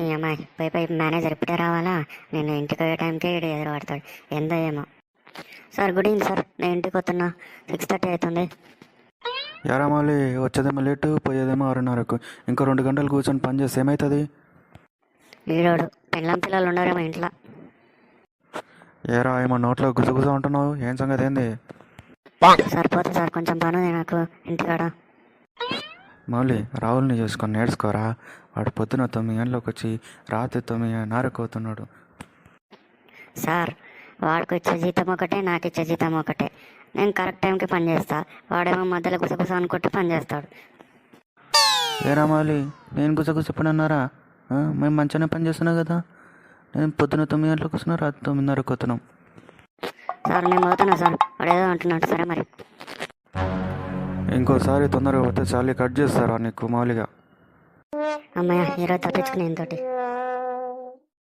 ఈ అమ్మాయి పోయి మేనేజర్ ఇప్పుడే రావాలా? నేను ఇంటికి పోయే టైంకే ఇటు ఎదురుపడతాడు. ఎందో ఏమో. సార్ గుడ్ ఈవినింగ్ సార్, నేను ఇంటికి వస్తున్నా. 6:30 అవుతుంది. యారా మళ్ళీ వచ్చేదేమో లేటు, పోయేదేమో 6:30కు. ఇంకో 2 గంటలు కూర్చొని పని చేస్తే ఏమవుతుంది? వీడోడు పెళ్ళం పిల్లలు ఉన్నారేమో ఇంట్లో. ఏరా ఏమో నోట్లో గుసగుస ఉంటున్నావు, ఏం సంగతి ఏంది? సరిపోతుంది సార్, కొంచెం పని ఉంది నాకు ఇంటికాడ. మౌలి రాహుల్ని చూసుకొని నేర్చుకోరా. వాడు పొద్దున 9 గంటలకు వచ్చి రాత్రి 9:30కు అవుతున్నాడు. సార్ వాడికి ఇచ్చే జీతం ఒకటే, నాకు ఇచ్చే జీతం ఒకటే. నేను కరెక్ట్ టైంకి పని చేస్తా, వాడేమో మధ్యలో గుసగుస అనుకుంటే పని చేస్తాడు. ఏరా మౌలి, నేను గుసగుసపడన్నారా? మేము మంచిగానే పని చేస్తున్నాం కదా. నేను పొద్దున 9 గంటలకు వస్తున్నా, రాత్రి 9:30కు వస్తున్నాం. సార్ నేను పోతున్నా సార్, వాడు ఏదో అంటున్నాడు. సరే మరి. ఇంకోసారి తొందరగా పోతే చాలీ కట్ చేస్తారా నీకు మౌలిగా? అమ్మయ్య ఈరోజు తప్పించుకుని ఇంతోటి.